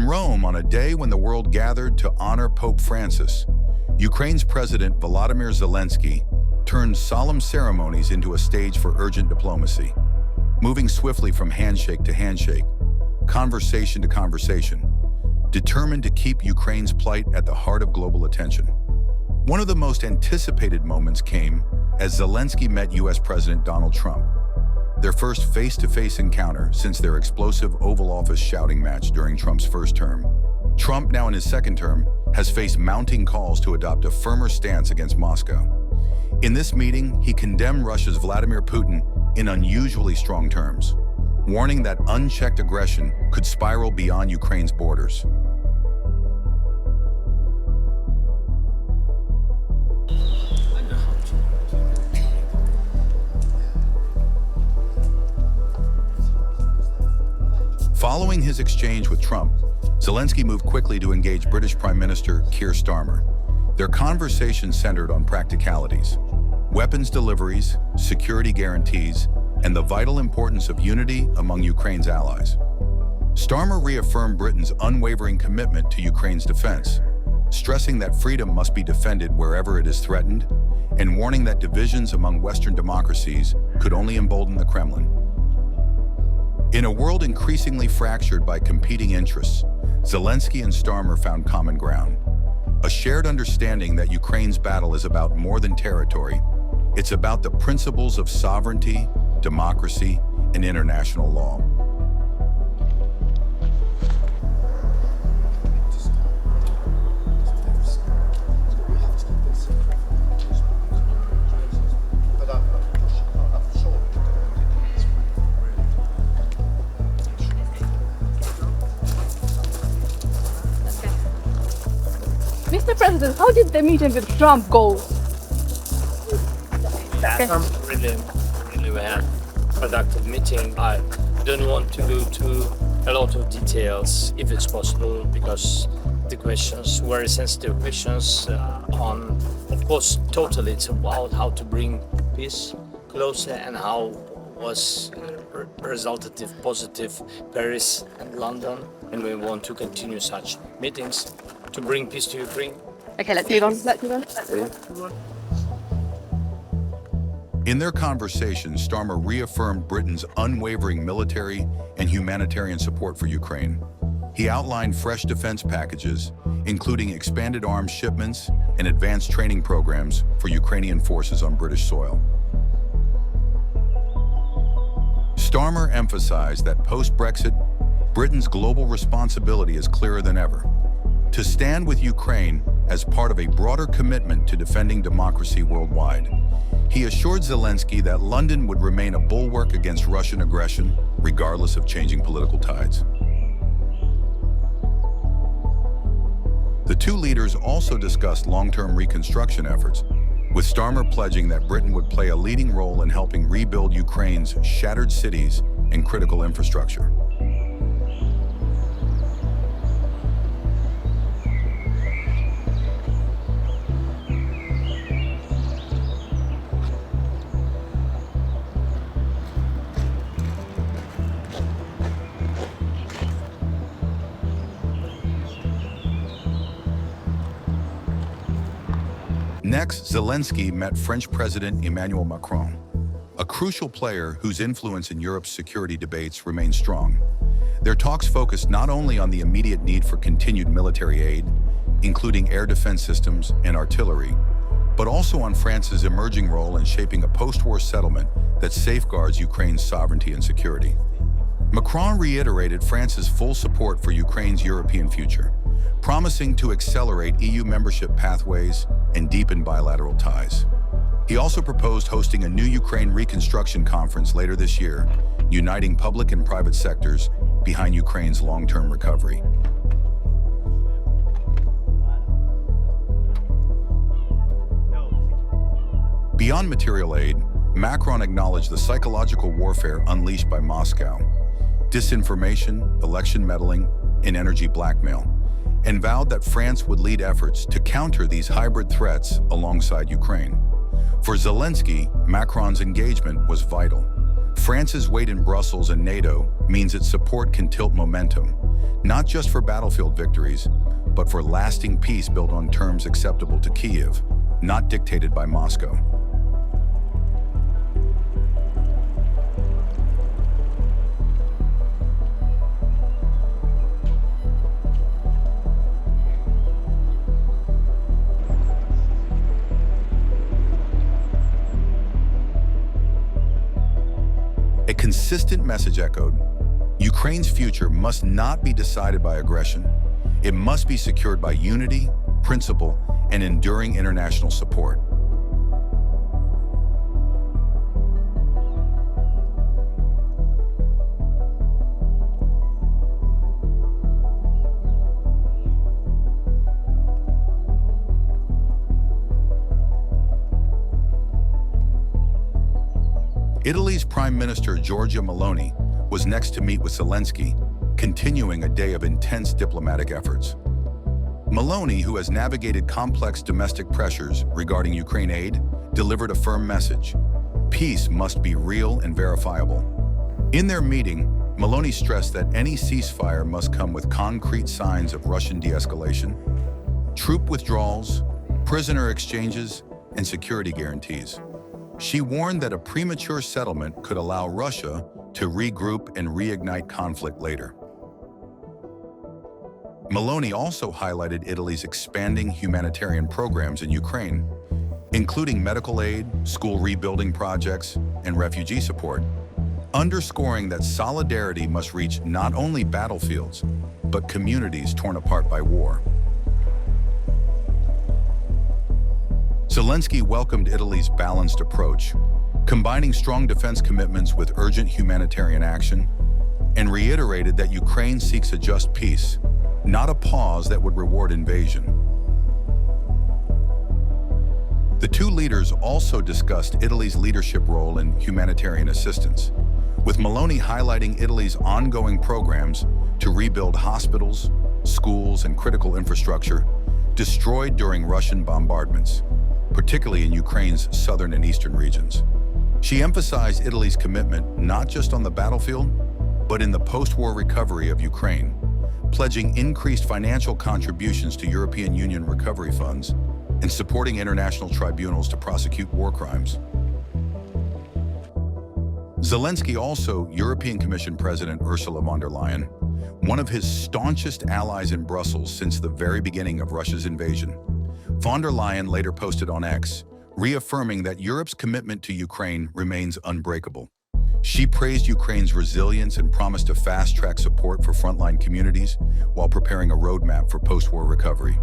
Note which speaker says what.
Speaker 1: Rome, on a day when the world gathered to honor Pope Francis, Ukraine's President Volodymyr Zelenskyy turned solemn ceremonies into a stage for urgent diplomacy, moving swiftly from handshake to handshake, conversation to conversation, determined to keep Ukraine's plight at the heart of global attention. One of the most anticipated moments came as Zelenskyy met U.S. President Donald Trump, their first face-to-face encounter since their explosive Oval Office shouting match during Trump's first term. Trump, now in his second term, has faced mounting calls to adopt a firmer stance against Moscow. In this meeting, he condemned Russia's Vladimir Putin in unusually strong terms, warning that unchecked aggression could spiral beyond Ukraine's borders. Following his exchange with Trump, Zelenskyy moved quickly to engage British Prime Minister Keir Starmer. Their conversation centered on practicalities, weapons deliveries, security guarantees, and the vital importance of unity among Ukraine's allies. Starmer reaffirmed Britain's unwavering commitment to Ukraine's defense, stressing that freedom must be defended wherever it is threatened, and warning that divisions among Western democracies could only embolden the Kremlin. In a world increasingly fractured by competing interests, Zelenskyy and Starmer found common ground. A shared understanding that Ukraine's battle is about more than territory. It's about the principles of sovereignty, democracy, and international law.
Speaker 2: Mr. President, how did the meeting with Trump go?
Speaker 3: Really we had a productive meeting. I don't want to go to a lot of details if it's possible, because the questions, very sensitive questions on, of course, totally it's about how to bring peace closer and how was resultative, positive Paris and London, and we want to continue such meetings to bring peace to Ukraine.
Speaker 2: Okay, let's move on.
Speaker 1: In their conversation, Starmer reaffirmed Britain's unwavering military and humanitarian support for Ukraine. He outlined fresh defense packages, including expanded arms shipments and advanced training programs for Ukrainian forces on British soil. Starmer emphasized that post-Brexit, Britain's global responsibility is clearer than ever: to stand with Ukraine as part of a broader commitment to defending democracy worldwide. He assured Zelenskyy that London would remain a bulwark against Russian aggression, regardless of changing political tides. The two leaders also discussed long-term reconstruction efforts, with Starmer pledging that Britain would play a leading role in helping rebuild Ukraine's shattered cities and critical infrastructure. Next, Zelenskyy met French President Emmanuel Macron, a crucial player whose influence in Europe's security debates remains strong. Their talks focused not only on the immediate need for continued military aid, including air defense systems and artillery, but also on France's emerging role in shaping a post-war settlement that safeguards Ukraine's sovereignty and security. Macron reiterated France's full support for Ukraine's European future, promising to accelerate EU membership pathways and deepen bilateral ties. He also proposed hosting a new Ukraine reconstruction conference later this year, uniting public and private sectors behind Ukraine's long-term recovery. Beyond material aid, Macron acknowledged the psychological warfare unleashed by Moscow, disinformation, election meddling, and energy blackmail, and vowed that France would lead efforts to counter these hybrid threats alongside Ukraine. For Zelenskyy, Macron's engagement was vital, France's weight in Brussels and NATO means its support can tilt momentum, not just for battlefield victories, but for lasting peace built on terms acceptable to Kyiv, not dictated by Moscow. A consistent message echoed: Ukraine's future must not be decided by aggression. It must be secured by unity, principle, and enduring international support. Italy's Prime Minister Giorgia Meloni was next to meet with Zelenskyy, continuing a day of intense diplomatic efforts. Meloni, who has navigated complex domestic pressures regarding Ukraine aid, delivered a firm message: peace must be real and verifiable. In their meeting, Meloni stressed that any ceasefire must come with concrete signs of Russian de-escalation, troop withdrawals, prisoner exchanges, and security guarantees. She warned that a premature settlement could allow Russia to regroup and reignite conflict later. Meloni also highlighted Italy's expanding humanitarian programs in Ukraine, including medical aid, school rebuilding projects, and refugee support, underscoring that solidarity must reach not only battlefields, but communities torn apart by war. Zelenskyy welcomed Italy's balanced approach, combining strong defense commitments with urgent humanitarian action, and reiterated that Ukraine seeks a just peace, not a pause that would reward invasion. The two leaders also discussed Italy's leadership role in humanitarian assistance, with Meloni highlighting Italy's ongoing programs to rebuild hospitals, schools, and critical infrastructure destroyed during Russian bombardments, particularly in Ukraine's southern and eastern regions. She emphasized Italy's commitment not just on the battlefield, but in the post-war recovery of Ukraine, pledging increased financial contributions to European Union recovery funds and supporting international tribunals to prosecute war crimes. Zelenskyy also European Commission President Ursula von der Leyen, one of his staunchest allies in Brussels since the very beginning of Russia's invasion. Von der Leyen later posted on X, reaffirming that Europe's commitment to Ukraine remains unbreakable. She praised Ukraine's resilience and promised to fast-track support for frontline communities while preparing a roadmap for post-war recovery.